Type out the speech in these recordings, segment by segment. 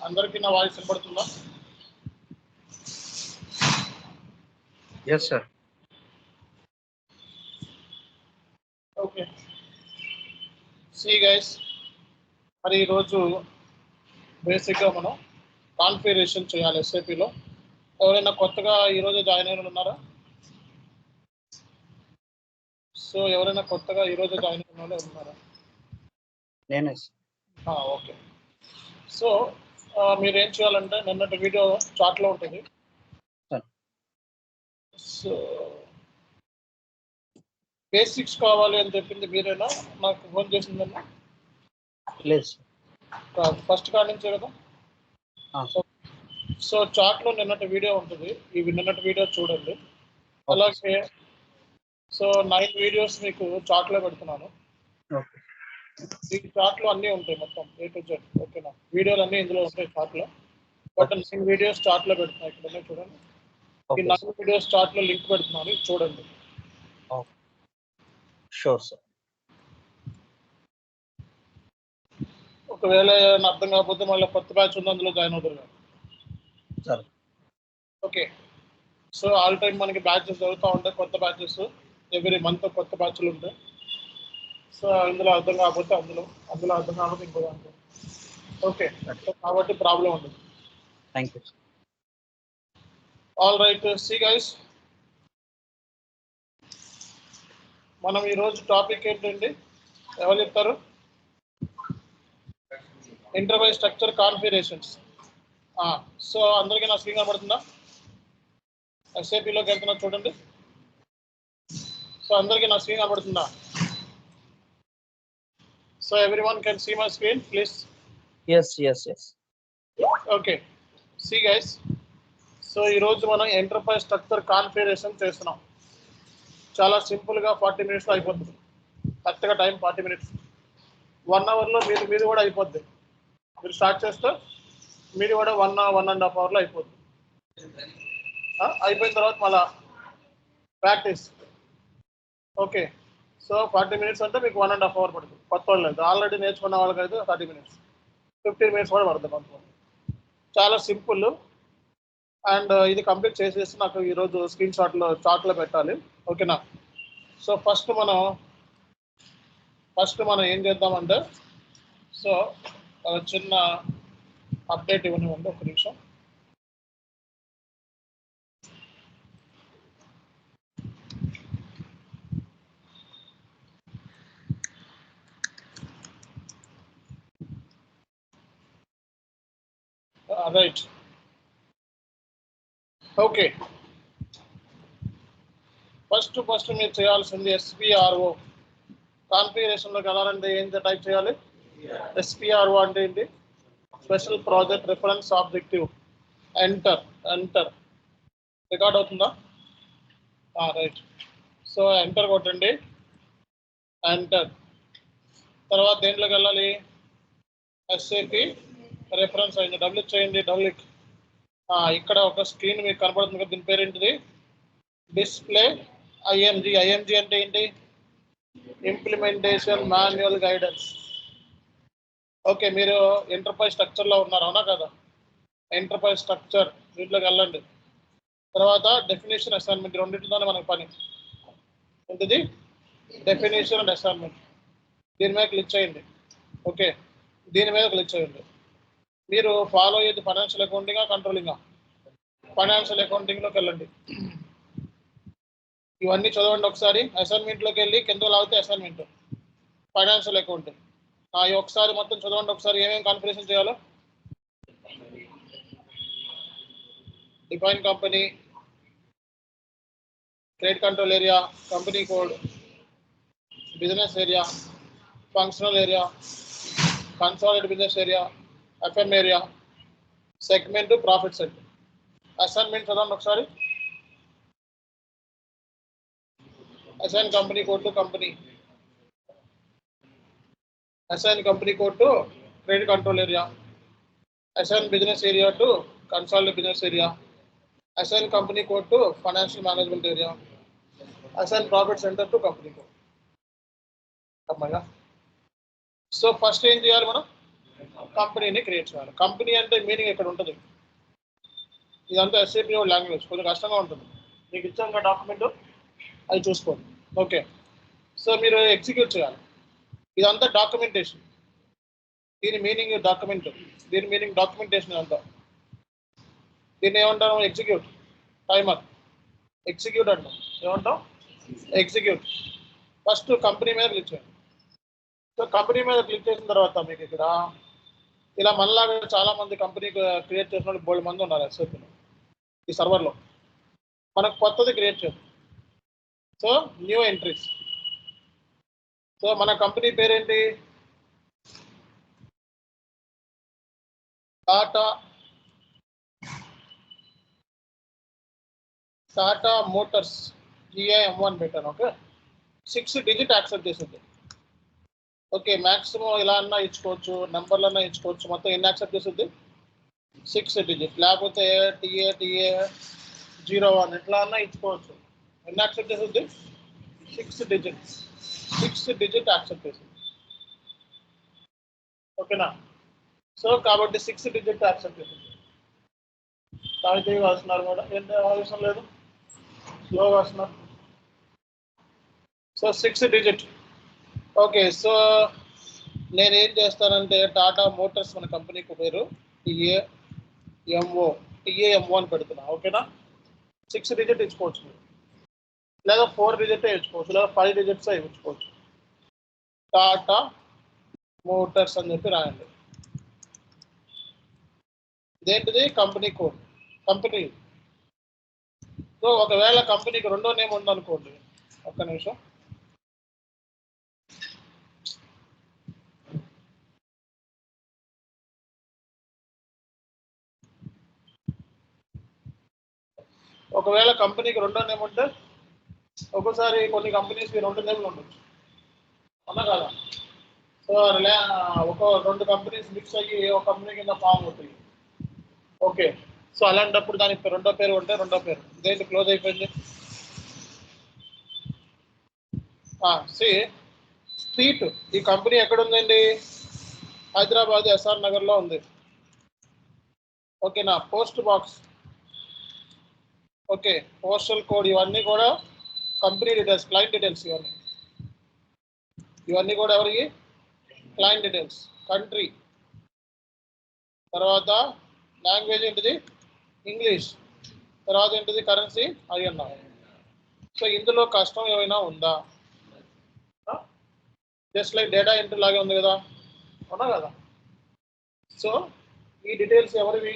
అందరికీ నా వాయిస్ వినపడుతుందా? Yes, sir. Okay. See guys, మరి ఈరోజు బేసిక్గా మనం కాన్ఫిగరేషన్ చేయాలి ఎస్ఏపిలో. ఎవరైనా కొత్తగా ఈరోజు జాయిన్ అయిన ఉన్నారా? సో ఎవరైనా కొత్తగా ఈరోజు జాయిన్ అయిన వాళ్ళు ఉన్నారా? నేనే. ఓకే. సో మీరు ఏం చేయాలంటే నిన్నటి వీడియో చాట్లో ఉంటుంది. సో బేసిక్స్ కావాలి అని చెప్పింది మీరేనా? నాకు ఫోన్ చేసిందన్నా? లేదు. ఫస్ట్ కాడి నుంచే కదా. సో చాట్లో నిన్నటి వీడియో ఉంటుంది. ఇవి నిన్నటి వీడియో చూడండి. అలాగే సో 9 వీడియోస్ మీకు చాట్లో పెడుతున్నాను. ఈ చాట్లో అన్నీ ఉంటాయి మొత్తం A to Z. ఓకేనా? వీడియోలు అన్నీ ఇందులో ఉంటాయి చాట్లో. బట్ 9 వీడియోస్ చాట్లో పెడుతున్నాను. ఇక్కడ చూడండి. ఈ 9 వీడియోస్ చాట్లో లింక్ పెడుతున్నాను, చూడండి. Sure sir. ఒకవేళ అర్థం కాకపోతే మళ్ళీ కొత్త బ్యాచ్ ఉంది, అందులో జాయిన్ అవుతారు. సరే. ఓకే. సో ఆల్ టైం మనకి బ్యాచెస్ జరుగుతూ ఉంటాయి, కొత్త బ్యాచెస్ ఎవ్రీ మంత్ కొత్త బ్యాచ్లు ఉంటాయి. సో ఇందులో అర్థం కాకపోతే అందులో అర్థం కాకపోతే ఇంకో దాంట్లో. ఓకే. కాబట్టి ప్రాబ్లం ఉండదు. Thank you. All right. See guys, మనం ఈరోజు టాపిక్ ఏంటండి? ఎవరు చెప్తారు? Enterprise structure configurations. సో అందరికీ నా స్క్రీన్ కనబడుతుందా? ఎస్ఏపిలోకి వెళ్తున్నా చూడండి. సో అందరికీ నా స్క్రీన్ కనబడుతుందా? So everyone can see my screen please. yes. Okay. See guys, so ఈరోజు మనం ఎంటర్ప్రైజ్ స్ట్రక్చర్ కాన్ఫిగరేషన్ చేస్తున్నాం. చాలా సింపుల్గా 40 మినిట్స్లో అయిపోతుంది. కరెక్ట్గా టైం 40 మినిట్స్. 1 అవర్లో మీరు కూడా అయిపోద్ది. మీరు స్టార్ట్ చేస్తే మీరు కూడా 1.5 అవర్లో అయిపోద్ది. అయిపోయిన తర్వాత మళ్ళా ప్రాక్టీస్. ఓకే. సో 40 మినిట్స్ అంటే మీకు 1.5 అవర్ పడుతుంది. కొత్త వాళ్ళు అయితే ఆల్రెడీ నేర్చుకున్న వాళ్ళకైతే 30 మినిట్స్, 15 మినిట్స్ కూడా పడుతుంది కొంతమంది. చాలా సింపుల్. అండ్ ఇది కంప్లీట్ చేసేసి నాకు ఈరోజు స్క్రీన్ చాట్లో పెట్టాలి. ఓకేనా? సో ఫస్ట్ మనం ఏం చేద్దామంటే, సో చిన్న అప్డేట్ ఇవ్వనివ్వండి ఒక నిమిషం. రైట్. ఓకే. ఫస్ట్ మీరు చేయాల్సింది SPRO కాన్ఫిగరేషన్లోకి వెళ్ళాలంటే ఏం టైప్ చేయాలి? SPRO అంటే ఏంటి? Special project reference objective. Enter record అవుతుందా? రైట్. సో ఎంటర్ కొట్టండి. ఎంటర్ తర్వాత దేంట్లోకి వెళ్ళాలి? SAP రెఫరెన్స్ అయింది. డబ్ల్యూ చేయండి. ఇక్కడ ఒక స్క్రీన్ మీకు కనపడుతుంది కదా, దీని పేరేంటిది? Display IMG. IMG అంటే ఏంటి? Implementation manual guidance. ఓకే. మీరు ఎంటర్ప్రైజ్ స్ట్రక్చర్లో ఉన్నారు, అవునా కదా? ఎంటర్ప్రైజ్ స్ట్రక్చర్ దీంట్లోకి వెళ్ళండి. తర్వాత డెఫినేషన్, అసైన్మెంట్, రెండింటితోనే మనకు పని. ఏంటిది? Definition and assignment. దీని మీద క్లిక్ చేయండి. ఓకే. దీని మీద క్లిక్ చేయండి. మీరు ఫాలో అయ్యేది ఫైనాన్షియల్ అకౌంటింగా, కంట్రోలింగా? ఫైనాన్షియల్ అకౌంటింగ్లోకి వెళ్ళండి. ఇవన్నీ చదవండి ఒకసారి. అసైన్మెంట్లోకి వెళ్ళి కింద లాగితే అసైన్మెంట్, ఫైనాన్షియల్ అకౌంటింగ్. ఒకసారి మొత్తం చదవండి ఒకసారి. ఏమేమి కాన్ఫిగరేషన్ చేయాలో? Define company, trade control area, company code, business area, functional area, consolidated business area, FM area, segment, profit centre. Assignment చదవండి ఒకసారి. Assign company code to company, assign company code to trade control area, assign business area to consolidated business area, assign company code to financial management area, assign profit centre to company code. అమ్మాయిగా. So first ఏం చేయాలి మనం? కంపెనీని create చేయాలి. Company అంటే meaning ఇక్కడ ఉంటుంది. ఇదంతా ఎస్ఏపీ లాంగ్వేజ్ కొంచెం కష్టంగా ఉంటుంది. మీకు ఇచ్చాం కదా డాక్యుమెంట్, అది చూసుకోండి. ఓకే, సో మీరు ఎగ్జిక్యూట్ చేయాలి. ఇదంతా డాక్యుమెంటేషన్. దీని మీనింగ్ డాక్యుమెంట్, దీని మీనింగ్ డాక్యుమెంటేషన్ అంతా. దీన్ని ఏమంటాం? ఎగ్జిక్యూట్. టైమర్. ఎగ్జిక్యూట్ అంటాం. ఏమంటాం? ఎగ్జిక్యూట్. ఫస్ట్ కంపెనీ మీద క్లిక్ చేయండి. సో కంపెనీ మీద క్లిక్ చేసిన తర్వాత మీకు ఇక్కడ ఇలా మనలాగా చాలా మంది కంపెనీ క్రియేట్ చేసిన వాళ్ళు 12 మంది ఉన్నారు ఎస్ఏపీలో ఈ సర్వర్లో. మనకు కొత్తది క్రియేట్ చేద్దాం. So new entries. సో మన కంపెనీ పేరేంటి? టాటా మోటార్స్ GIM1 పెట్టాను. ఓకే, 6 డిజిట్ యాక్సెప్ట్ చేసింది. ఓకే, మ్యాక్సిమం ఇలా అన్నా ఇచ్చుకోవచ్చు, నెంబర్లు అన్నా ఇచ్చుకోవచ్చు. మొత్తం ఎన్ని యాక్సెప్ట్ చేస్తుంది? 6 డిజిట్. లేకపోతే TA01 ఇట్లా అన్నా ఇచ్చుకోవచ్చు. ఎన్ని యాక్సెప్ట్ చేస్తుంది? 6 డిజిట్. 6 డిజిట్ యాక్సెప్ట్ చేస్తుంది. ఓకేనా? సో కాబట్టి 6 డిజిట్ యాక్సెప్ట్ చేస్తుంది. తాగితే వస్తున్నారు కూడా, ఏంటి అవసరం లేదు, స్లోగా వస్తున్నారు. So 6 digit. ఓకే, సో నేనేం చేస్తానంటే టాటా మోటార్స్ మన కంపెనీకి పేరు TA1 పెడుతున్నా. ఓకేనా? 6 డిజిట్ ఇచ్చుకోవచ్చు, లేదా 4 డిజిటే ఇచ్చుకోవచ్చు, లేదా 5 డిజిట్స్ ఇచ్చుకోవచ్చు. టాటా మోటార్స్ అని చెప్పి రాయండి. ఇదేంటిది? Company code. కంపెనీ. సో ఒకవేళ కంపెనీకి రెండో నేమ్ ఉందనుకోండి, ఒక్క నిమిషం. ఒకవేళ కంపెనీకి రెండో నేమ్ ఉంటే ఒక్కోసారి కొన్ని కంపెనీస్కి 2 నేమ్లు ఉండొచ్చు, అవునా కదా? సో ఒక 2 కంపెనీస్ మిక్స్ అయ్యి ఒక కంపెనీ కింద ఫామ్ అవుతాయి. ఓకే, సో అలాంటప్పుడు దానికి రెండో పేరు ఉంటే రెండో పేరు. ఇదేంటి క్లోజ్ అయిపోయింది? స్ట్రీట్. ఈ కంపెనీ ఎక్కడ ఉందండి? హైదరాబాద్ SR నగర్లో ఉంది. ఓకేనా? Post box. Okay, postal code. ఇవన్నీ కూడా కంపెనీ డీటెయిల్స్, క్లయింట్ డీటెయిల్స్. ఇవన్నీ కూడా ఎవరికి? Client details. కంట్రీ. తర్వాత లాంగ్వేజ్ ఏంటిది? ఇంగ్లీష్. తర్వాత ఏంటిది? Currency INR. సో ఇందులో కష్టం ఏమైనా ఉందా? జస్ట్ లైక్ డేటా ఎంట్రీ లాగే ఉంది కదా, అవునా కదా? సో ఈ డీటెయిల్స్ ఎవరివి?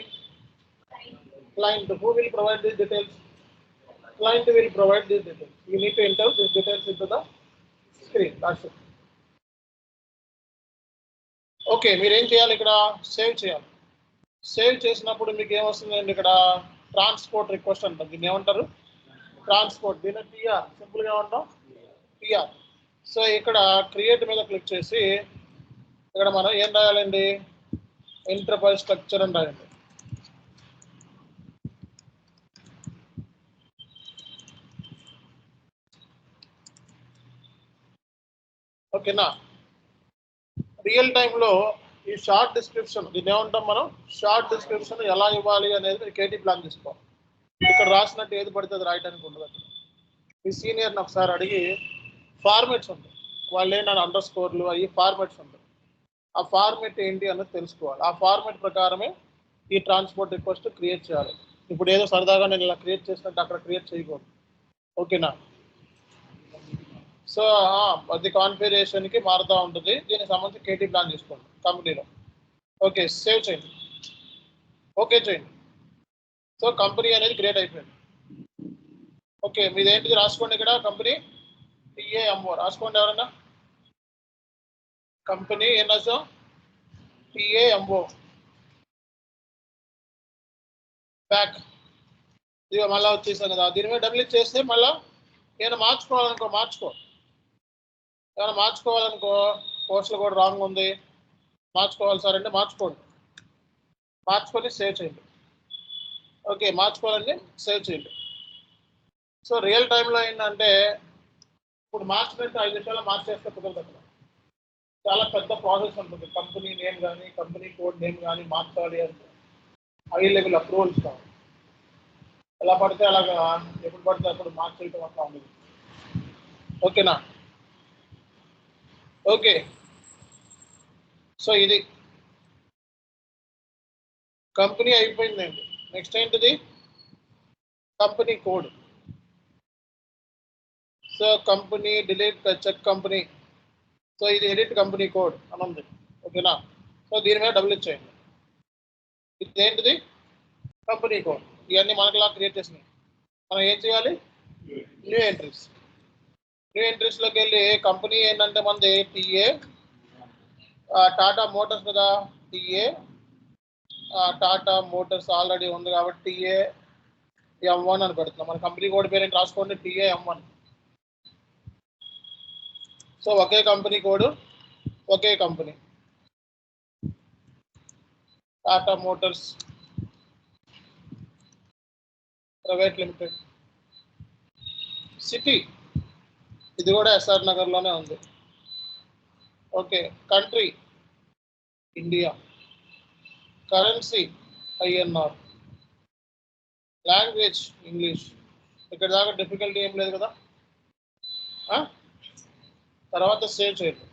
Client. Who will provide these details? Client will provide these details. You need to enter these details into the screen. That's it. Okay, మీరు ఏం చేయాలి? ఇక్కడ సేవ్ చేయాలి. సేవ్ చేసినప్పుడు మీకు ఏమొస్తుందండి? ఇక్కడ ట్రాన్స్పోర్ట్ రిక్వెస్ట్ అంటారు. దీన్ని ఏమంటారు? ట్రాన్స్పోర్ట్. దీన్ని TR, సింపుల్గా ఉంటాం TR. సో ఇక్కడ క్రియేట్ మీద క్లిక్ చేసి ఇక్కడ మనం ఏం రాయాలండి? ఎంటర్ప్రైజ్ స్ట్రక్చర్ అని రాయండి. ఓకేనా? రియల్ టైంలో ఈ షార్ట్ డిస్క్రిప్షన్, దీన్ని ఏమంటాం మనం? షార్ట్ డిస్క్రిప్షన్ ఎలా ఇవ్వాలి అనేది మీరు KT ప్లాన్ తీసుకోవాలి. ఇక్కడ రాసినట్టు ఏది పడితే అది రాయడానికి ఉండదు. మీ సీనియర్ని ఒకసారి అడిగి ఫార్మేట్స్ ఉంటాయి, వాళ్ళు ఏంటని అండర్ స్కోర్లు అవి ఫార్మేట్స్ ఉంటాయి. ఆ ఫార్మేట్ ఏంటి అన్నది తెలుసుకోవాలి. ఆ ఫార్మేట్ ప్రకారమే ఈ ట్రాన్స్పోర్ట్ రిక్వెస్ట్ క్రియేట్ చేయాలి. ఇప్పుడు ఏదో సరదాగా నేను ఇలా క్రియేట్ చేసినట్టు అక్కడ క్రియేట్ చేయకూడదు. ఓకేనా? సో అది కాన్ఫిగరేషన్కి మారుతూ ఉంటుంది. దీనికి సంబంధించి KT ప్లాన్ తీసుకోండి కంపెనీలో. ఓకే, సేవ్ చేయండి. ఓకే చేయండి. సో కంపెనీ అనేది క్రియేట్ అయిపోయింది. ఓకే, మీది ఏంటిది రాసుకోండి. ఇక్కడ కంపెనీ TAMO రాసుకోండి. ఎవరన్నా కంపెనీ ఏం రాసాం? TAMO. బ్యాక్. ఇది మళ్ళీ వచ్చేసాం కదా, దీని మీద డబుల్ క్లిక్ చేస్తే మళ్ళీ ఏమైనా మార్చుకోవాలనుకో మార్చుకో. ఏమైనా మార్చుకోవాలనుకో, పోస్టులు కూడా రాంగ్ ఉంది, మార్చుకోవాలి సార్ అంటే మార్చుకోండి. మార్చుకొని సేవ్ చేయండి. ఓకే, మార్చుకోవాలండి, సేవ్ చేయండి. సో రియల్ టైంలో ఏంటంటే ఇప్పుడు మార్చినట్టు 5 నిమిషాల్లో మార్చేస్తే కుదరదు. చాలా పెద్ద ప్రాసెస్ ఉంటుంది. కంపెనీ నేమ్ కానీ కంపెనీ కోడ్ నేమ్ కానీ మార్చాలి అంటే హై లెవెల్ అప్రూవల్స్ కావాలి. ఎలా పడితే అలాగా ఎప్పుడు పడితే అప్పుడు మార్చేయటం అట్లా ఉండదు. ఓకేనా? ఓకే, సో ఇది కంపెనీ అయిపోయిందండి. నెక్స్ట్ ఏంటిది? Company code. So company delete check company. So ఇది ఎడిట్ కంపెనీ కోడ్ అని ఉంది. ఓకేనా? సో దీని మీద డబుల్ ఇచ్చేయండి. ఇది ఏంటిది? Company code. ఇవన్నీ మనకులా క్రియేట్ చేసినాయి. మనం ఏం చేయాలి? New entries. న్యూ ఎంట్రీస్లోకి వెళ్ళి కంపెనీ ఏంటంటే మనది టీఏ టాటా మోటార్స్ కదా. టీఏ టాటా మోటార్స్ ఆల్రెడీ ఉంది కాబట్టి టీఏ M1 అని పెడుతున్నాం. మన కంపెనీ కోడ్ పేరు ఏంటి రాసుకోండి? TA M1. సో ఒకే కంపెనీ కోడ్, ఒకే company Tata motors private limited. City ఇది కూడా ఎస్ఆర్ నగర్లోనే ఉంది. Okay, country India, currency INR, language English. ఇక్కడ దాకా డిఫికల్టీ ఏం లేదు కదా. తర్వాత సేవ్ చేయండి.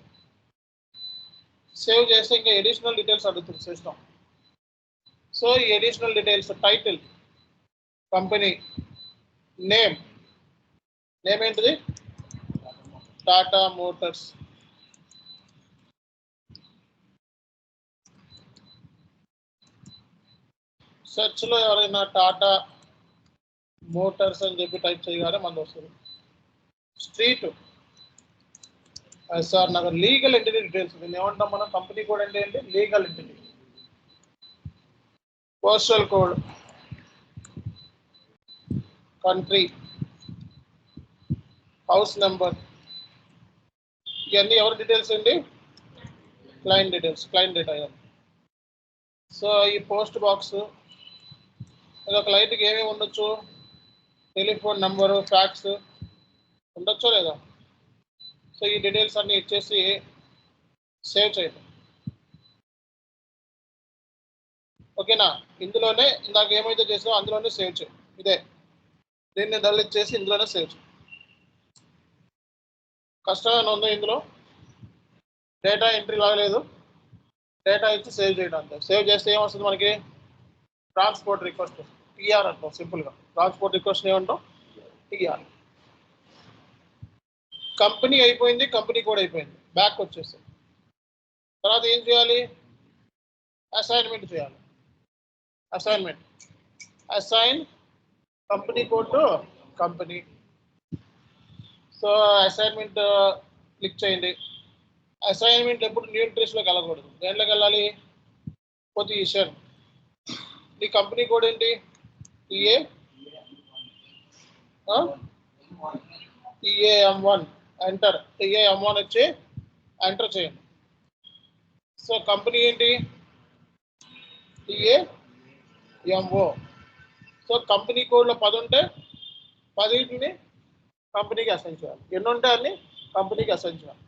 సేవ్ చేస్తే ఇంకా ఎడిషనల్ డీటెయిల్స్ అడుగుతుంది సిస్టమ్. సో ఈ additional details title, company name, name ఏంటిది? టాటా మోటార్స్. సెర్చ్లో ఎవరైనా టాటా మోటార్స్ అని చెప్పి టైప్ చేయగానే మనకు వస్తుంది. Street SR Nagar. Legal entity details. దీన్ని ఏమంటాం మనం? కంపెనీ కోడ్ అంటే ఏంటి? Legal entity. Postal code, country, house number. ఇవన్నీ ఎవరి డీటెయిల్స్ అండి? Client details, client data. So ఈ పోస్ట్ బాక్స్ ఒక క్లయింట్కి ఏమేమి ఉండొచ్చు? టెలిఫోన్ నెంబరు, ఫ్యాక్స్ ఉండొచ్చో లేదా? సో ఈ డీటెయిల్స్ అన్ని ఇచ్చేసి సేవ్ చేయండి. ఓకేనా? ఇందులోనే ఇందాక ఏమైతే చేసామో అందులోనే సేవ్ చేయండి. ఇదే దీన్ని డెలీట్ చేసి ఇందులోనే సేవ్ చేయండి. కష్టమైన ఉందో ఇందులో? డేటా ఎంట్రీ లాగలేదు, డేటా ఇచ్చి సేవ్ చేయడం అంతే. సేవ్ చేస్తే ఏమొస్తుంది మనకి? ట్రాన్స్పోర్ట్ రిక్వెస్ట్, TR అంటాం సింపుల్గా. ట్రాన్స్పోర్ట్ రిక్వెస్ట్ ఏమంటాం? TR. కంపెనీ అయిపోయింది, కంపెనీ కోడ్ అయిపోయింది. బ్యాక్ వచ్చేసి తర్వాత ఏం చేయాలి? అసైన్మెంట్ చేయాలి. Assignment, assign company code to company. So assignment click చేయండి. అసైన్మెంట్ ఎప్పుడు న్యూ ఎంట్రీస్లోకి వెళ్ళకూడదు. దేంట్లోకి వెళ్ళాలి? పొజిషన్. ఈ కంపెనీ కోడ్ ఏంటి? TA M1. Enter. TA M1 వచ్చి ఎంటర్ చేయండి. సో కంపెనీ ఏంటి? TA MO. సో కంపెనీ కోడ్లో 10 ఉంటే 10ని కంపెనీకి అసైన్ చేయాలి. ఎన్ని ఉంటే అన్ని కంపెనీకి అసైన్ చేయాలి.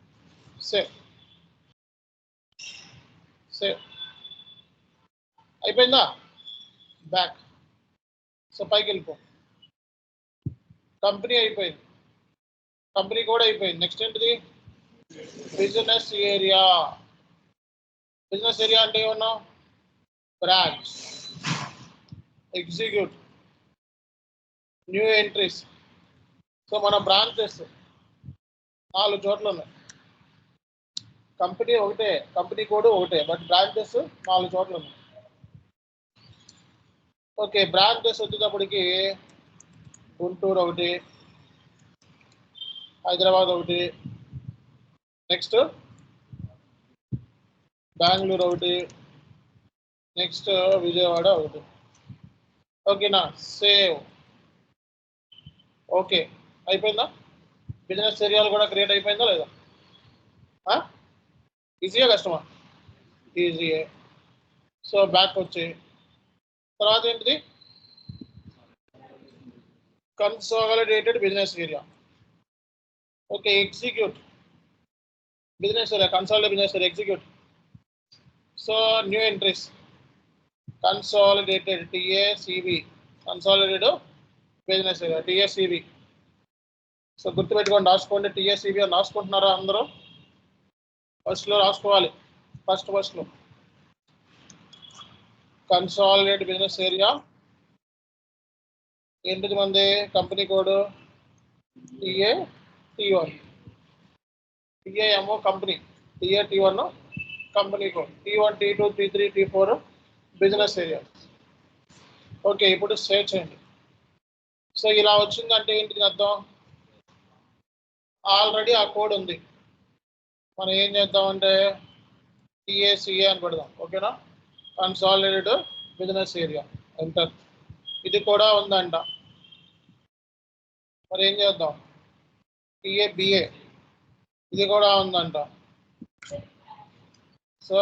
సేవ్. సేవ్ అయిపోయిందా? బ్యాక్. సో పైకి వెళ్ళిపో. కంపెనీ అయిపోయింది, కంపెనీ కూడా అయిపోయింది. నెక్స్ట్ ఏంటిది? Business area. బిజినెస్ ఏరియా అంటే ఏమన్నా? Branch, execute, new entries. So మన బ్రాంచెస్ 4 చోట్ల ఉన్నాయి. కంపెనీ ఒకటే, కంపెనీ కోడ్ ఒకటే, బట్ బ్రాంచెస్ 4 చోట్ల ఉన్నాయి. ఓకే, బ్రాంచెస్ వచ్చేటప్పటికి గుంటూరు ఒకటి, హైదరాబాద్ ఒకటి, నెక్స్ట్ బెంగళూరు ఒకటి, నెక్స్ట్ విజయవాడ ఒకటి. ఓకేనా? సేవ్. ఓకే అయిపోయిందా? బిజినెస్ ఏరియాలు కూడా క్రియేట్ అయిపోయిందా లేదా? ఈజీగా కష్టమా? ఈజీయే. సో బ్యాక్ వచ్చి తర్వాత ఏంటిది? Consolidated business area. Okay, execute business area, consolidate business area, execute. So new entries, consolidated TACB, consolidated business area TACB. So గుర్తుపెట్టుకోండి, రాసుకోండి. టిఏసిబి అని రాసుకుంటున్నారా అందరూ? ఫస్ట్లో రాసుకోవాలి. ఫస్ట్లో కన్సాలిడేటెడ్ బిజినెస్ ఏరియా ఏంటిది మంది? Company code TA-T1, TAMO company, TA-T1 company code, T1, T2, T3, T4 business area. Okay, ఇప్పుడు సేవ్ చేయండి. సో ఇలా వచ్చిందంటే ఏంటిది అర్థం? ఆల్రెడీ ఆ కోడ్ ఉంది. మనం ఏం చేద్దామంటే TA-CA అని పెడదాం. ఓకేనా? Consolidated business area, enter. ఇది కూడా ఉందంట, మరి ఏం చేద్దాం? TA-BA, ఇది కూడా ఉందంట. సో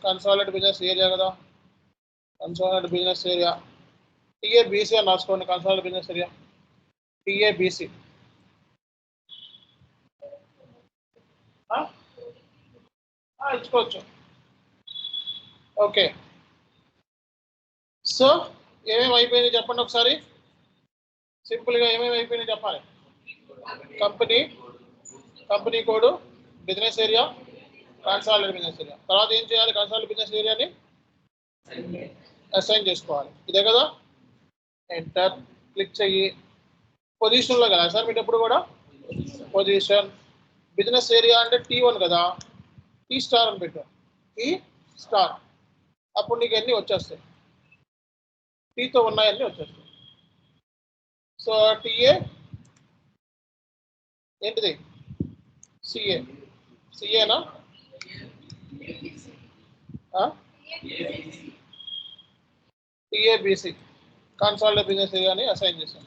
కన్సాలిడేటెడ్ బిజినెస్ ఏరియా కదా, కన్సాలిడేటెడ్ బిజినెస్ ఏరియా TA-BC అని రాసుకోండి. Consolidated business area TA-BC. ఇచ్చుకోవచ్చు. ఓకే, సో ఏమేమి అయిపోయింది చెప్పండి ఒకసారి. సింపుల్గా ఏమేమి అయిపోయినాయి చెప్పాలి. Company code, business area, consolidated business area. తర్వాత ఏం చేయాలి? కన్సాలిడేటెడ్ బిజినెస్ ఏరియాని అసైన్ చేసుకోవాలి. ఇదే కదా, ఎంటర్ క్లిక్ చెయ్యి. పొజిషన్లో కదా అసైన్మెంట్ ఎప్పుడు కూడా పొజిషన్. బిజినెస్ ఏరియా అంటే T1 కదా, T స్టార్ అని పెట్టాం. T స్టార్, అప్పుడు నీకు అన్నీ వచ్చేస్తాయి, టీతో ఉన్నాయన్నీ వచ్చేస్తాయి. సో TA ఏంటిది? సిఏనా? TA-BC, కన్సాలిడేటెడ్ బిజినెస్ ఏరియాని అసైన్ చేశాం.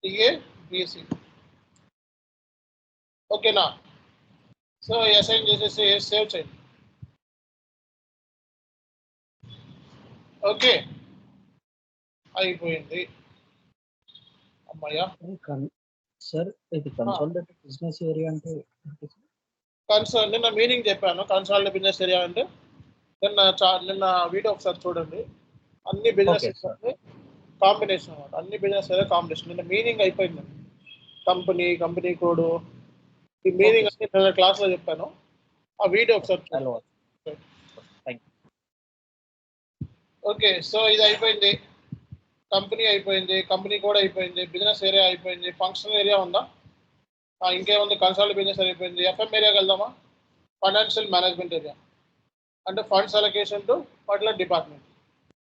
TA-BC, ఓకేనా? సో అసైన్ చేసేసి సేవ్ చేయండి. ఓకే, అయిపోయింది. అమ్మయ్యా. సార్ ఇది కన్సాలిడేటెడ్ బిజినెస్ ఏరియా అంటే నిన్న మీనింగ్ చెప్పాను. కన్సాలిడేటెడ్ బిజినెస్ ఏరియా అంటే నిన్న వీడియో ఒకసారి చూడండి. అన్ని బిజినెస్ కాంబినేషన్ అన్నమాట, అన్ని బిజినెస్ ఏరియా కాంబినేషన్. నిన్న మీనింగ్ అయిపోయింది. కంపెనీ కోడ్, ఈ మీనింగ్ అన్ని నిన్న క్లాస్లో చెప్పాను. ఆ వీడియో ఒకసారి చూడండి. ఓకే, సో ఇది అయిపోయింది. కంపెనీ అయిపోయింది, కంపెనీ కోడ్ అయిపోయింది, బిజినెస్ ఏరియా అయిపోయింది, ఫంక్షనల్ ఏరియా ఉందా? ఇంకేముంది? కన్సాలిడేటెడ్ బిజినెస్ అయిపోయింది. FM ఏరియాకి వెళ్దామా? ఫైనాన్షియల్ మేనేజ్మెంట్ ఏరియా అంటే funds allocation to particular department.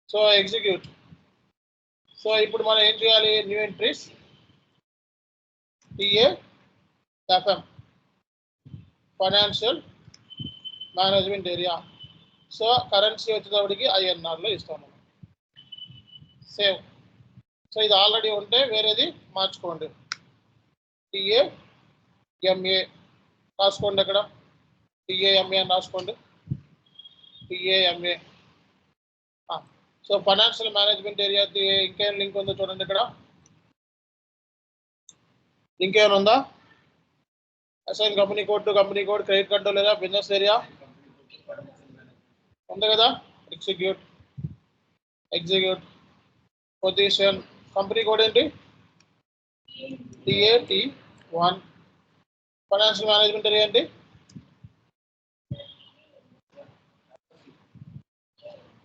So execute. So ఇప్పుడు మనం ఏం చేయాలి? New entries TA-FM, financial management area. So currency వచ్చేటప్పటికి INRలో ఇస్తాం మనం. సేవ్. సో ఇది ఆల్రెడీ ఉంటే వేరేది మార్చుకోండి. TA-MA రాసుకోండి. అక్కడ TA-MA అని రాసుకోండి. TA-MA. So financial management area ఇంకేం లింక్ ఉందో చూడండి. ఇక్కడ లింక్ ఏమైనా ఉందా? Assign company code to company code, credit control area, business area ఉంది కదా. Execute position. కంపెనీ కోడ్ ఏంటి? TA-T1. ఫైనాన్షియల్ మేనేజ్మెంట్ ఏరియా ఏంటి?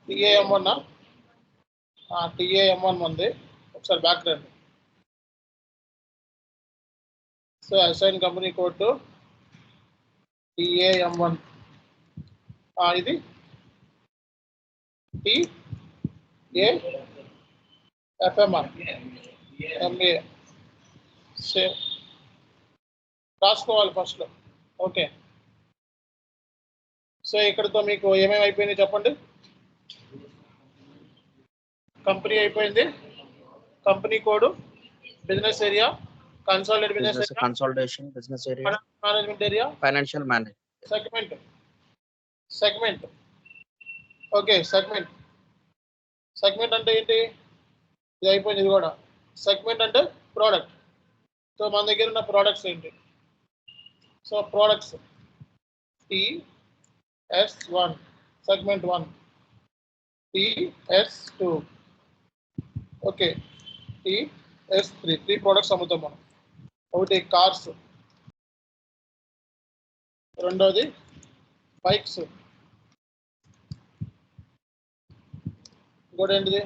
TA-M1. TA-M1 ఉంది. ఒకసారి బ్యాక్ రండి. So assign company code to TA-M1. ఇది TA-FM MA. సేవ్ రాసుకోవాలి ఫస్ట్లో. ఓకే, సో ఇక్కడతో మీకు ఏమేమి అయిపోయింది చెప్పండి. కంపెనీ అయిపోయింది, company code, business area, consolidated business area, consolidation business area, management area, financial management, segment. Okay, segment అంటే ఏంటి? ఇది అయిపోయింది. ఇది కూడా సెగ్మెంట్ అంటే ప్రోడక్ట్. సో మన దగ్గర ఉన్న ప్రోడక్ట్స్ ఏంటి? So products TS1 segment 1, TS2, okay, TS3 3 products అమ్ముతాం మనం. ఒకటి కార్స్, రెండోది బైక్స్, ఇంకోటి ఏంటిది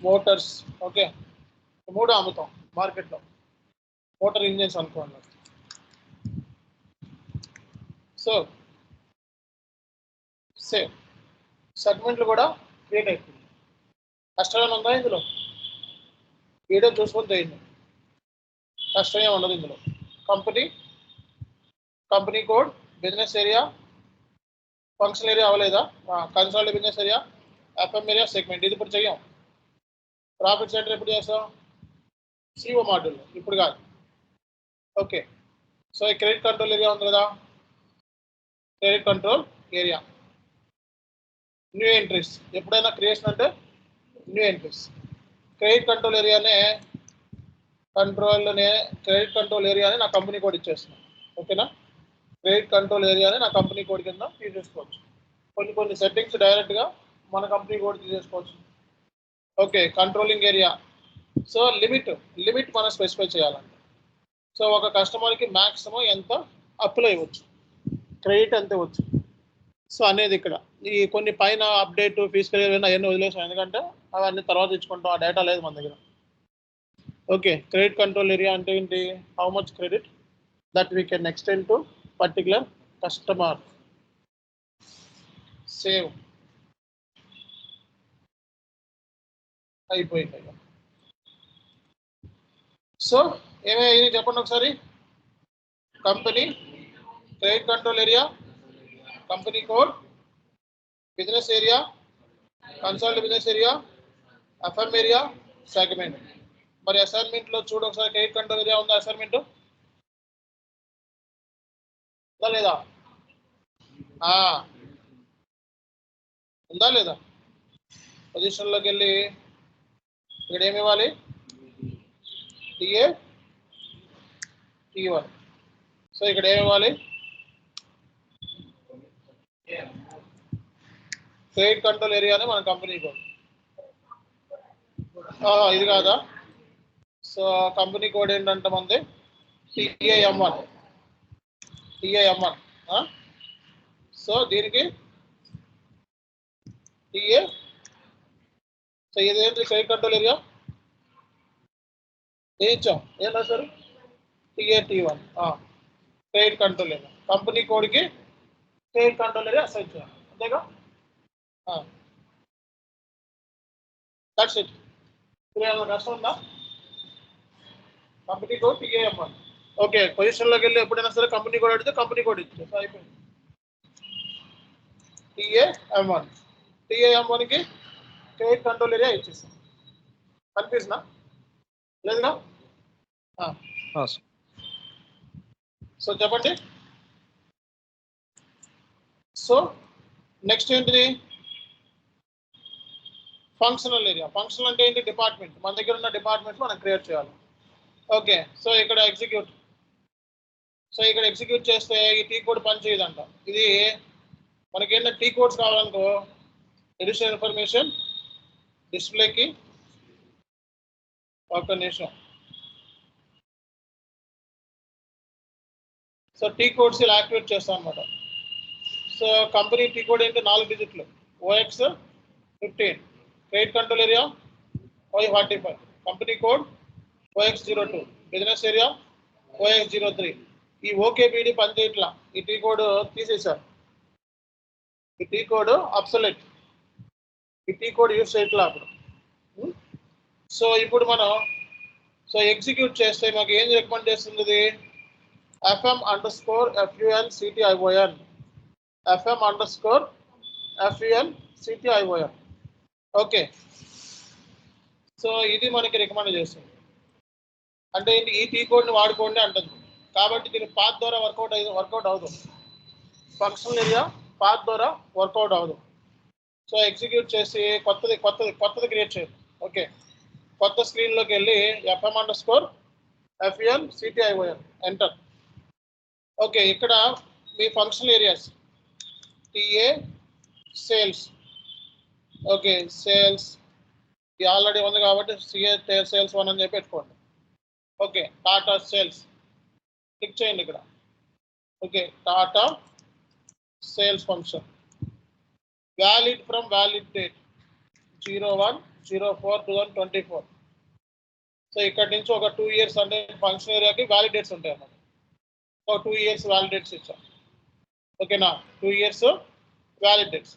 మోటార్స్. ఓకే, మూడు అమ్ముతాం మార్కెట్లో. మోటార్ ఇంజిన్స్ అనుకోండి. సో సేమ్ సెగ్మెంట్లు కూడా క్రియేట్ అయిపోయింది. కష్టమైన ఉందా ఇందులో? వీడియో చూసుకొని చేయండి, కష్టమే ఉండదు ఇందులో. Company code, business area, function area అవ్వలేదా? Consolidated business area, FM area, segment. ఇది ఇప్పుడు చెయ్యం. ప్రాఫిట్ సెంటర్ ఎప్పుడు చేస్తాం? సిఓ మాడ్యూల్, ఇప్పుడు కాదు. ఓకే, సో ఈ క్రెడిట్ కంట్రోల్ ఏరియా ఉంది కదా, credit control area. New entries, ఎప్పుడైనా క్రియేషన్ అంటే న్యూ ఎంట్రీస్. క్రెడిట్ కంట్రోల్ ఏరియానే క్రెడిట్ కంట్రోల్ ఏరియాని నా కంపెనీ కోడ్ ఇచ్చేస్తున్నాను. ఓకేనా? క్రెడిట్ కంట్రోల్ ఏరియాని నా కంపెనీ కోడ్ కింద తీసేసుకోవచ్చు. కొన్ని సెట్టింగ్స్ డైరెక్ట్గా మన కంపెనీ కోడ్ తీసేసుకోవచ్చు. Okay, controlling area. So limit మనం స్పెసిఫై చేయాలంటే, సో ఒక కస్టమర్కి మ్యాక్సిమం ఎంత అప్లై ఇవ్వచ్చు, క్రెడిట్ ఎంత ఇవ్వచ్చు, సో అనేది ఇక్కడ. ఈ కొన్ని పైన అప్డేట్ ఫీజికల్ అవన్నీ వదిలేసాం, ఎందుకంటే అవన్నీ తర్వాత ఇచ్చుకుంటాం, ఆ డేటా లేదు మన దగ్గర. ఓకే, క్రెడిట్ కంట్రోల్ ఏరియా అంటే ఏంటి? How much credit that we can extend to particular customer. Save అయిపోయింది. సో ఏమేమి చెప్పండి ఒకసారి. Company, credit control area, company code, business area, consolidated business area, FM area, segment. మరి అసైన్మెంట్లో చూడు ఒకసారి, క్రెడిట్ కంట్రోల్ ఏరియా ఉందా అసైన్మెంట్? ఉందా లేదా? ఉందా లేదా? పొజిషన్లోకి వెళ్ళి ఇక్కడ ఏమి ఇవ్వాలి? T1. సో ఇక్కడ ఏమి ఇవ్వాలి? క్రెడిట్ కంట్రోల్ ఏరియానే మన కంపెనీ కోడ్. ఇది కాదా? సో కంపెనీ కోడ్ ఏంటంటే మనది TAM1. సో దీనికి TA. సో ఇదేంటి? క్రెడిట్ కంట్రోల్ ఏరియా ఏం ఇచ్చాం? ఏం రాశారు? TAT1 credit control area. Company కోడ్కి క్రెడిట్ కంట్రోల్ ఏరియా అసైన్ చేయాలి, అంతేగా? That's it. ఇప్పుడు ఏమైనా కష్టం ఉందా? Company code TAM1. ఓకే, పొజిషన్లోకి వెళ్ళి ఎప్పుడైనా సరే కంపెనీ కోడ్ అడిగితే కంపెనీ కోడ్ ఇచ్చే. సో అయిపోయింది. TAM1కి క్రెడిట్ కంట్రోల్ ఏరియా ఇచ్చేసాం. కన్ఫ్యూజనా? లేదుగా? సో చెప్పండి. సో నెక్స్ట్ ఏంటిది? Functional area. ఫంక్షనల్ అంటే ఏంటి? డిపార్ట్మెంట్. మన దగ్గర ఉన్న డిపార్ట్మెంట్ మనం క్రియేట్ చేయాలి. ఓకే, సో ఇక్కడ ఎగ్జిక్యూట్. సో ఇక్కడ ఎగ్జిక్యూట్ చేస్తే ఈ టీ కోడ్ పనిచేయదంట. ఇది మనకి ఏంటంటే టీ కోడ్స్ కావాలనుకో, ఎడిషనల్ ఇన్ఫర్మేషన్, డిస్ప్లేకి ఒక నిమిషం. సో టీ కోడ్స్ ఇలా యాక్టివేట్ చేస్తాం అనమాట. సో కంపెనీ టీ కోడ్ ఏంటి? 4 డిజిట్లు. OX15. Credit control area OI45. Company code OX02. Business area OX03. ఈ OKBD పనిచేయట్లా, ఈ టీ కోడ్ తీసేశారు. ఈ టీ కోడ్ అబ్సొల్యూట్. ఈ టీ కోడ్ యూజ్ చేయట్లా అప్పుడు. సో ఇప్పుడు మనం ఎగ్జిక్యూట్ చేస్తే మాకు ఏం రికమెండ్ చేస్తుంది? FM_FULCTION. FM_FULCTION. ఓకే, సో ఇది మనకి రికమెండ్ చేస్తుంది. అంటే ఈ టీ కోడ్ని వాడుకోండి అంటుంది. కాబట్టి దీని పాత్ ద్వారా వర్కౌట్ అవ్వదు. ఫంక్షనల్ ఏరియా పాత్ ద్వారా వర్కౌట్ అవ్వదు. సో ఎగ్జిక్యూట్ చేసి కొత్తది క్రియేట్ చేయండి. ఓకే, కొత్త స్క్రీన్లోకి వెళ్ళి FM_FEL_CTION ఎంటర్. ఓకే, ఇక్కడ మీ functional areas TA sales. Okay, sales already ఉంది కాబట్టి సేల్స్ 1 అని చెప్పి పెట్టుకోండి. ఓకే, టాటా సేల్స్ క్లిక్ చేయండి ఇక్కడ. Okay, Tata sales function valid from valid date 01/04/2024. So ఇక్కడ నుంచి ఒక 2 years అంటే ఫంక్షన్ ఏరియాకి వ్యాలిడ్ డేట్స్ ఉంటాయి అన్నమాట. సో 2 years వ్యాలిడ్ డేట్స్ ఇచ్చాం. ఓకేనా, 2 years వ్యాలిడ్ డేట్స్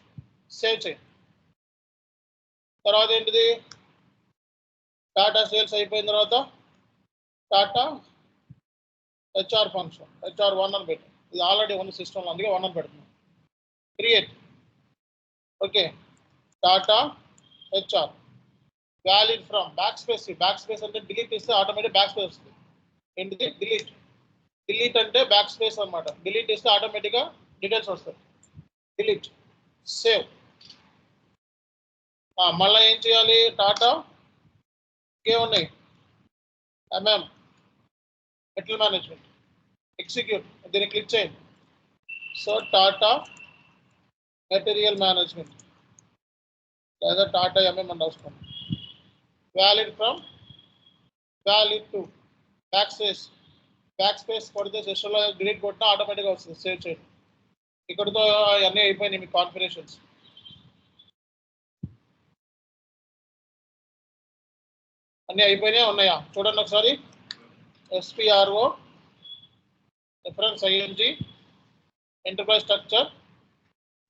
సేవ్ చేయండి. తర్వాత ఏంటిది, టాటా సేల్స్ అయిపోయిన తర్వాత టాటా HR ఫంక్షన్ HR1 అని పెట్టాం. ఇది ఆల్రెడీ ఉన్న సిస్టంలో, అందుకే 1 అని పెడుతున్నాం. Create. Okay, Tata HR valid from back space అంటే డిలీట్ ఇస్తే ఆటోమేటిక్ బ్యాక్ స్పేస్ వస్తుంది. ఏంటిది, డిలీట్ అంటే బ్యాక్ స్పేస్ అనమాట. డిలీట్ ఇస్తే ఆటోమేటిక్గా డీటెయిల్స్ వస్తాయి. Delete, save. మళ్ళీ ఏం చేయాలి, టాటా ఇంకేమున్నాయి, మెటల్ మేనేజ్మెంట్ ఎగ్జిక్యూట్, దీన్ని క్లిక్ చేయండి. సో టాటా మెటీరియల్ మేనేజ్మెంట్ లేదా టాటా MM అని రాసుకోండి. Valid from valid to back space కొడితే సెషన్లో డిలీట్ కొట్టినా ఆటోమేటిక్గా వస్తుంది. సేవ్ చేయండి. ఇక్కడితో అన్నీ అయిపోయినాయి మీ కాన్ఫిగరేషన్స్. అన్నీ అయిపోయినాయా, ఉన్నాయా చూడండి ఒకసారి. SPRO reference ING enterprise structure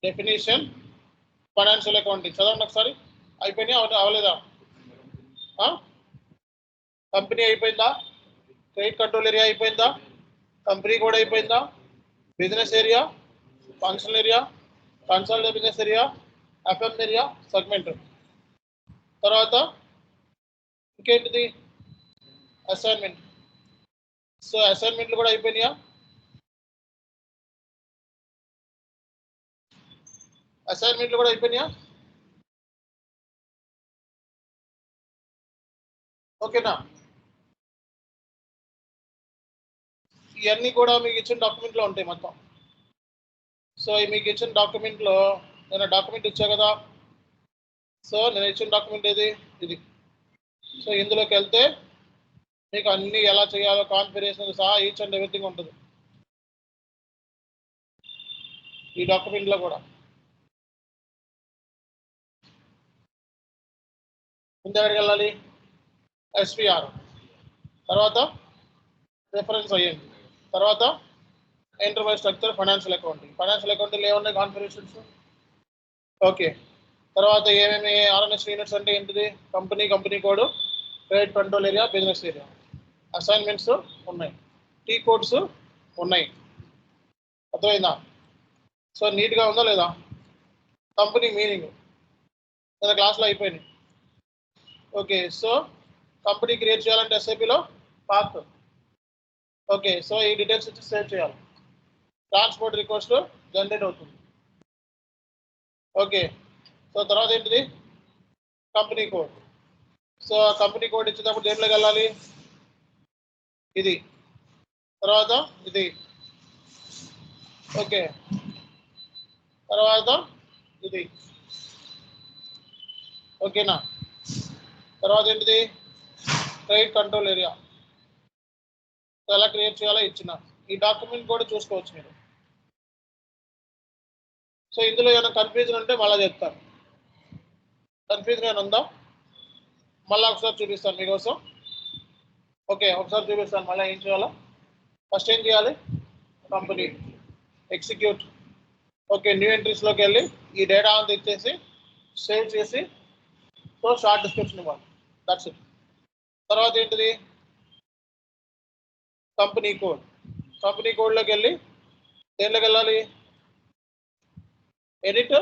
definition financial accounting చదవండి ఒకసారి. అయిపోయినాయా, అవలేదా? కంపెనీ అయిపోయిందా, క్రెడిట్ కంట్రోల్ ఏరియా అయిపోయిందా, కంపెనీ కూడా అయిపోయిందా, business area, functional area, consultant business area, FM area, segment. తర్వాత ఇంకేంటిది, అసైన్మెంట్. సో అసైన్మెంట్లు కూడా అయిపోయినాయా, ఓకేనా. ఇవన్నీ కూడా మీకు ఇచ్చిన డాక్యుమెంట్లో ఉంటాయి మొత్తం. సో మీకు ఇచ్చిన డాక్యుమెంట్లో నేను డాక్యుమెంట్ ఇచ్చా కదా. సో నేను ఇచ్చిన డాక్యుమెంట్ ఇది. సో ఇందులోకి వెళ్తే మీకు అన్ని ఎలా చేయాలో కాన్ఫిగరేషన్ సహా ఈచ్ అండ్ ఎవ్రీథింగ్ ఉంటుంది ఈ డాక్యుమెంట్లో కూడా. ముందు ఎక్కడికి వెళ్ళాలి, SPR, తర్వాత రిఫరెన్స్ ING, తర్వాత ఎంటర్ప్రైజ్ స్ట్రక్చర్ ఫైనాన్షియల్ అకౌంటింగ్ ఏమున్నాయి కాన్ఫిగరేషన్స్. ఓకే, తర్వాత ఏమేమి RNS యూనిట్స్ అంటే ఏంటిది, company code, credit control area, business area, assignments ఉన్నాయి, T కోడ్స్ ఉన్నాయి. అర్థమైందా? సో నీట్గా ఉందా లేదా, కంపెనీ మీనింగ్ లేదా క్లాస్లో అయిపోయినాయి. ఓకే, సో కంపెనీ క్రియేట్ చేయాలంటే SAPలో పాత్. ఓకే, సో ఈ డీటెయిల్స్ ఇచ్చి సేవ్ చేయాలి. ట్రాన్స్పోర్ట్ రిక్వెస్ట్ జనరేట్ అవుతుంది. ఓకే, సో తర్వాత ఏంటిది, company code. So company code ఇచ్చేటప్పుడు దేంట్లోకి వెళ్ళాలి, ఇది, తర్వాత ఇది. ఓకే, తర్వాత ఇది. ఓకేనా, తర్వాత ఏంటిది, క్రెడిట్ కంట్రోల్ ఏరియా. ఎలా క్రియేట్ చేయాలో ఇచ్చిన ఈ డాక్యుమెంట్ కూడా చూసుకోవచ్చు మీరు. సో ఇందులో ఏమైనా కన్ఫ్యూజన్ ఉంటే మళ్ళీ చెప్తాను. కన్ఫ్యూజన్ ఏమైనా ఉందా, మళ్ళీ ఒకసారి చూపిస్తాను మీకోసం. ఓకే, ఒకసారి చూపిస్తాను మళ్ళీ ఏం చేయాలో. ఫస్ట్ ఏం చేయాలి, కంపెనీ ఎగ్జిక్యూట్. ఓకే, న్యూ ఎంట్రీస్లోకి వెళ్ళి ఈ డేటా అంతా ఇచ్చేసి సేవ్ చేసి సో షార్ట్ డిస్క్రిప్షన్ ఇవ్వాలి. That's it. తర్వాత ఏంటిది, కంపెనీ కోడ్లోకి వెళ్ళి దేంట్లోకి వెళ్ళాలి, ఎడిట్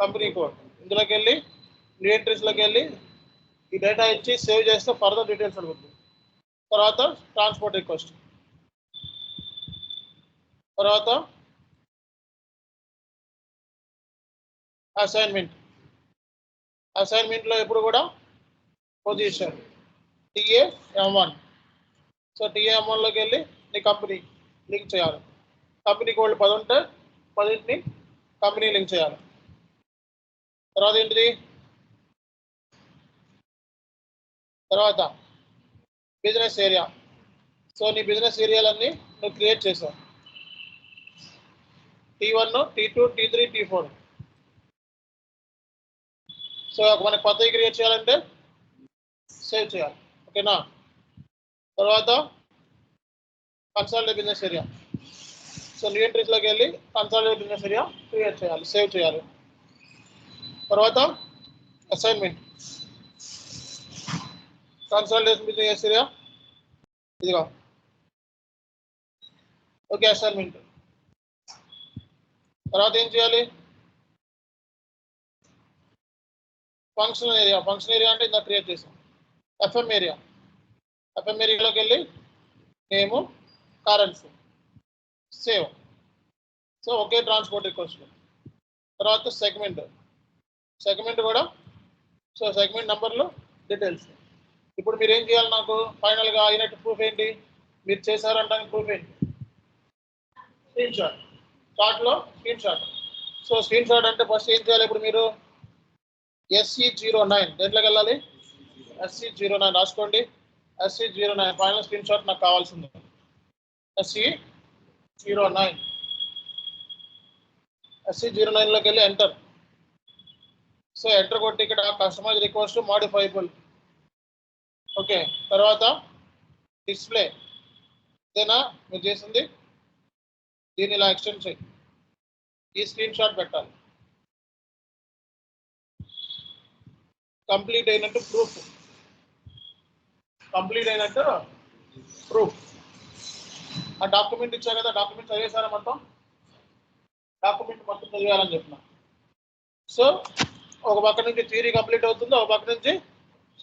కంపెనీ కోడ్. ఇందులోకి వెళ్ళి న్యూ ఎంట్రీస్లోకి వెళ్ళి ఈ డేటా ఇచ్చి సేవ్ చేస్తే ఫర్దర్ డీటెయిల్స్ అడుగుతుంది. తర్వాత ట్రాన్స్పోర్ట్ రిక్వెస్ట్, తర్వాత అసైన్మెంట్లో ఎప్పుడు కూడా పొజిషన్ TA-M1. సో TA-M1లోకి వెళ్ళి నీ కంపెనీ లింక్ చేయాలి. కంపెనీ కోడ్ 10 ఉంటే 10ని కంపెనీ లింక్ చేయాలి. తర్వాత ఏంటిది, తర్వాత బిజినెస్ ఏరియా. సో నీ బిజినెస్ ఏరియాలన్నీ నువ్వు క్రియేట్ చేసావు. T1, T2, T3, T4. So మనకి కొత్తవి క్రియేట్ చేయాలంటే సేవ్ చేయాలి. ఓకేనా. తర్వాత consolidate business area. So new ఎంట్రీస్లోకి వెళ్ళి కన్సాలిడేట్ బిజినెస్ ఏరియా క్రియేట్ చేయాలి, సేవ్ చేయాలి. తర్వాత అసైన్మెంట్, కన్సాలిడేషన్ బిజినెస్ ఏరియా ఇదిగో. Okay, assignment. తర్వాత ఏం చేయాలి, ఫంక్షన్ ఏరియా అంటే ఇందా క్రియేట్ చేసాం. FM ఏరియాలోకి వెళ్ళి నేము, కరెన్సీ, సేవ్. సో ఒకే ట్రాన్స్పోర్ట్ రిక్వెస్ట్. తర్వాత సెగ్మెంట్ కూడా. సో సెగ్మెంట్ నెంబర్లు, డీటెయిల్స్. ఇప్పుడు మీరు ఏం చేయాలి, నాకు ఫైనల్గా అయినట్టు ప్రూఫ్ ఏంటి, మీరు చేశారంటానికి ప్రూఫ్ ఏంటి, స్క్రీన్ షాట్. చార్ట్లో screenshot. So screenshot అంటే ఫస్ట్ ఏం చేయాలి, ఇప్పుడు మీరు SC09 దేంట్లోకి వెళ్ళాలి, SC09 రాసుకోండి. SC09 ఫైనల్ స్క్రీన్ షాట్ నాకు కావాల్సింది. SC09లోకి వెళ్ళి ఎంటర్. సో ఎంటర్ కొట్టి ఇక్కడ కస్టమైజ్ రిక్వెస్ట్ మోడిఫైబుల్. ఓకే, తర్వాత డిస్ప్లే ఇదేనా మీరు చేసింది, దీన్ని ఇలా ఎక్స్టెండ్ చేయి, ఈ స్క్రీన్ షాట్ పెట్టాలి. కంప్లీట్ అయినట్టు ప్రూఫ్, ఆ డాక్యుమెంట్ ఇచ్చారు కదా, డాక్యుమెంట్ చదివేశారా మొత్తం, డాక్యుమెంట్ మొత్తం చదివేయాలని చెప్పిన. సో ఒక పక్క నుంచి థియరీ కంప్లీట్ అవుతుంది, ఒక పక్క నుంచి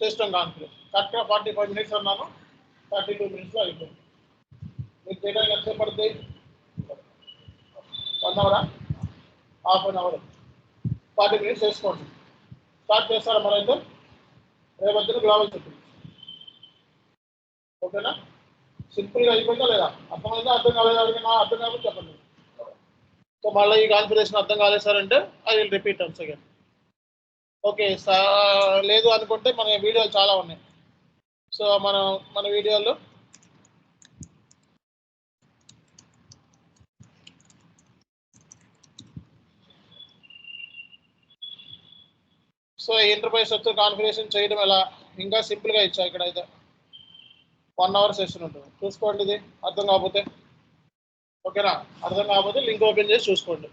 సిస్టమ్ కాన్ఫిగరేషన్. కరెక్ట్గా 45 minutes అన్నాను, 32 minutes అయిపోయింది. మీకు చేయడానికి ఎంతసేపు పడుతుంది, 1 hour, half an hour, 40 minutes చేసుకోండి. స్టార్ట్ చేస్తారా మరైతే, రేపొద్దున గ్లోబల్ చెప్పింది. ఓకేనా, సింపుల్గా అయిపోయిందా లేదా, అర్థమైందా, అర్థం కాలేదా, ఎవరికైనా అర్థం కాకపోతే చెప్పండి. సో మళ్ళీ ఈ కాన్ఫిగరేషన్ అర్థం కాలేదు సార్ అంటే I will repeat once again. Okay, లేదు అనుకుంటే మన వీడియోలు చాలా ఉన్నాయి. సో మన వీడియోలు సో ఎంటర్ప్రైజ్ స్ట్రక్చర్ కాన్ఫిగరేషన్ చేయడం ఎలా, ఇంకా సింపుల్గా ఇచ్చా. ఇక్కడైతే 1 hour సెషన్ ఉంటుంది, చూసుకోండి. ఇది అర్థం కాకపోతే, ఓకేనా, అర్థం కాకపోతే లింక్ ఓపెన్ చేసి చూసుకోండి.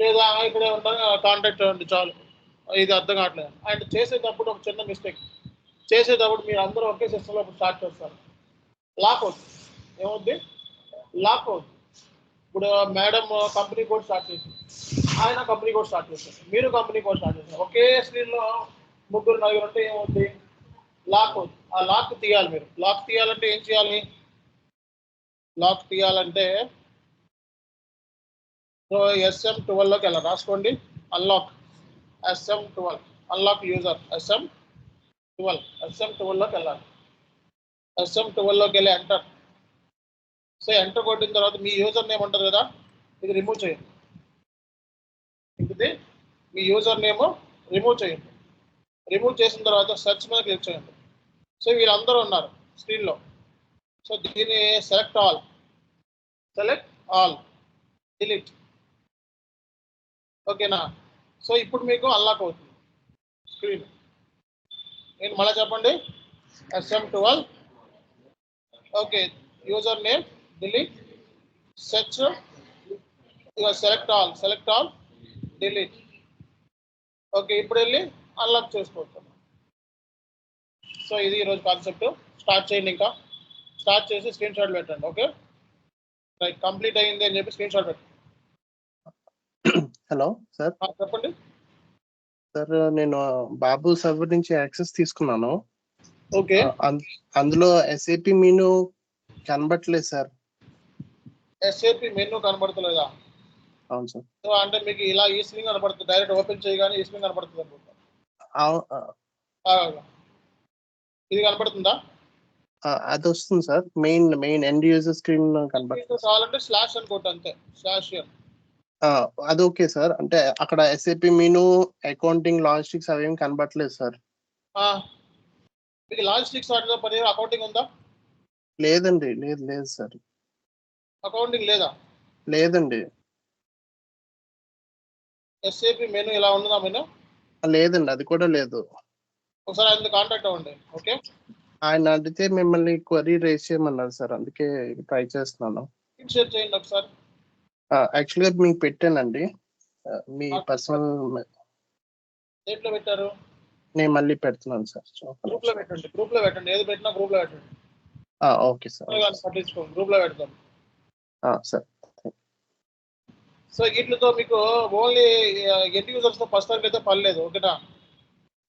లేదా ఇక్కడే ఉంటాను కాంటాక్ట్ అవ్వండి చాలు. ఇది అర్థం కావట్లేదు. అండ్ చేసేటప్పుడు ఒక చిన్న మిస్టేక్, చేసేటప్పుడు మీరు అందరూ ఒకే సిస్టంలో స్టార్ట్ చేస్తారు, లాక్ అవుతుంది. ఏమవుద్ది, లాక్ అవుతుంది. ఇప్పుడు మేడం కంపెనీ కోడ్ స్టార్ట్ చేసింది, ఆయన కంపెనీ కోడ్ స్టార్ట్ చేశారు, మీరు కంపెనీ కోడ్ స్టార్ట్ చేశారు, ఒకే స్క్రీన్లో 3 4 ఉంటే ఏమవుతుంది, లాక్ అవుతుంది. ఆ లాక్ తీయాలి మీరు. లాక్ తీయాలంటే ఏం చేయాలి, లాక్ తీయాలంటే సో SM12లోకి వెళ్ళాలి, రాసుకోండి. అన్లాక్ SM12, అన్లాక్ యూజర్ SM12లోకి వెళ్ళాలి. SM12లోకి వెళ్ళి ఎంటర్. సో ఎంటర్ కొట్టిన తర్వాత మీ యూజర్ నేమ్ ఉంటుంది కదా, ఇది రిమూవ్ చేయండి. ఇది మీ యూజర్ నేమ్ రిమూవ్ చేయండి. రిమూవ్ చేసిన తర్వాత సెర్చ్ మీద క్లిక్ చేయండి. సో వీళ్ళందరూ ఉన్నారు స్క్రీన్లో. సో దీన్ని సెలెక్ట్ ఆల్ డిలీట్. ఓకేనా. సో ఇప్పుడు మీకు అన్లాక్ అవుతుంది స్క్రీన్. నేను మళ్ళీ చెప్పండి, SM12. Okay, user name delete, search, ఇక సెలెక్ట్ ఆల్ డిలీట్. ఓకే, ఇప్పుడు వెళ్ళి అన్లాక్ చేసుకోవచ్చు. సో ఇది ఈరోజు కాన్సెప్ట్. స్టార్ట్ చేయండి, ఇంకా స్టార్ట్ చేసి స్క్రీన్ షాట్ పెట్టండి. ఓకే రైట్, కంప్లీట్ అయ్యింది అని చెప్పి స్క్రీన్ షాట్ పెట్టండి. Hello sir. చెప్పండి సార్, నేను బాబు సర్వర్ నుంచి యాక్సెస్ తీసుకున్నాను. ఓకే, అందులో SAP మెనూ కనబడట్లేదు సార్. SAP మెనూ కనబడతలేదా? అవును సార్. సో అంటే మీకు ఇలా ఈ స్క్రీన్ కనపడుతుంది, డైరెక్ట్ ఓపెన్ చేయగానే ఈ స్క్రీన్ కనపడుతుంది అనుకుంటా. ఇది కనపడుతుందా? అది వస్తుంది sir. Main end user screen కనబడుతుంది. కావాలంటే స్లాష్ అనుకోండి అంతే, స్లాష్. అది ఓకే సార్. అంటే అక్కడ ఎస్ఏపి మెనూ, అకౌంటింగ్, లాజిస్టిక్స్ అవేం కనబడట్లేదు సార్. మీకు లాజిస్టిక్స్ వాటితో పని అకౌంటింగ్ ఉందా? లేదండి, లేదు సార్. అకౌంటింగ్ లేదా? లేదండి. ఎస్ఏపి మెనూ ఇలా ఉందా మెనూ? లేదండి, అది కూడా లేదు. ఒకసారి ఆయన కాంటాక్ట్ అవ్వండి. ఓకే, ఆయన అడిగితే మిమ్మల్ని క్వరీ రేస్ చేయమన్నారు సార్, అందుకే ట్రై చేస్తున్నాను. షేర్ చేయండి ఒకసారి. యాక్చువల్గా మీకు పెట్టానండి, మీ పర్సనల్. దేంట్లో పెట్టారు? నేను మళ్ళీ పెడుతున్నాను సార్. గ్రూప్ లో పెట్టండి, ఏది పెట్టినా గ్రూప్ లో పెట్టండి. Okay sir. పట్టించుకోండి, గ్రూప్ లో పెడతాం సార్. సో వీటితో మీకు ఓన్లీ ఎండ్ యూజర్స్ తో ప్రస్తుతానికి అయితే పర్లేదు. ఓకేనా?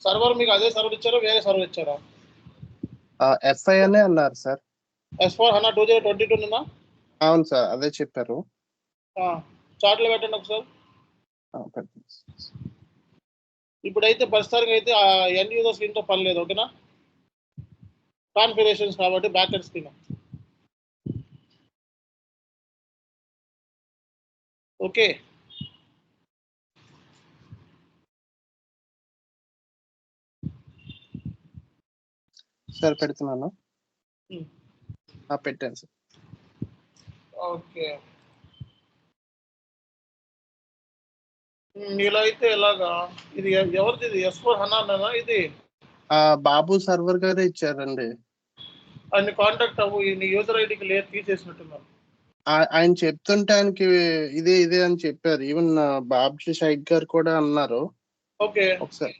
సర్వర్ మీకు అదే సర్వర్ ఇచ్చారా, వేరే సర్వర్ ఇచ్చారా? ఎఫ్ఐ అనే అన్నారు సార్. S/4HANA 2022 అవును సార్, అదే చెప్పారు. చార్ట్లో పెట్టండి ఒకసారి. ఇప్పుడైతే ప్రస్తుతానికి అయితే ఎండ్ యూజర్ స్క్రీన్ తో పని లేదు. ఓకేనా? కాన్ఫిగరేషన్స్ కాబట్టి back end screen. Okay, sir పెడుతున్నాను. పెట్టాను సార్. ఓకే, ఇలా అయితే ఎలాగా? ఇది ఎవరిది? ఇది S/4HANA ఇది? బాబు సర్వర్ గారే ఇచ్చారండి. ఆయన కాంటాక్ట్ అవ్వు, నీ యూజర్ ఐడికి లేదు, తీసేసినట్టున్నారు. ఆయన చెప్తుంటే ఆయనకి ఇదే అని చెప్పారు. ఈవెన్ బాబు షైక్ గారు కూడా అన్నారు. ఓకే, ఒకసారి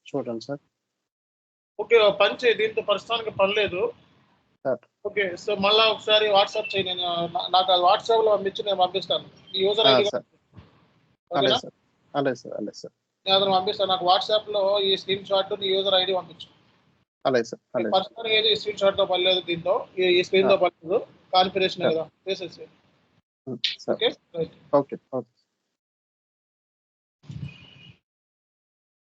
చూడండి సార్. ఓకే, పని చేయి, దీంతో ప్రస్తుతానికి పని లేదు. ఓకే, సో మళ్ళీ ఒకసారి వాట్సాప్ చేయి, నేను నాకు అది వాట్సాప్ లో పంపించి నేను పంపిస్తాను ఈ యూజర్ ఐడి. అలాగే సార్. నేను అతను పంపిస్తాను. నాకు వాట్సాప్ లో ఈ స్క్రీన్ షాట్, నీ యూజర్ ఐడి పంపించు. అలాగే సార్. పర్సనల్ అయితే ఈ స్క్రీన్ షాట్ తో పని లేదు, దీంతో ఈ స్క్రీన్ తో పని లేదు, కాన్ఫిగరేషన్ కదా చేసేసి. ఓకే.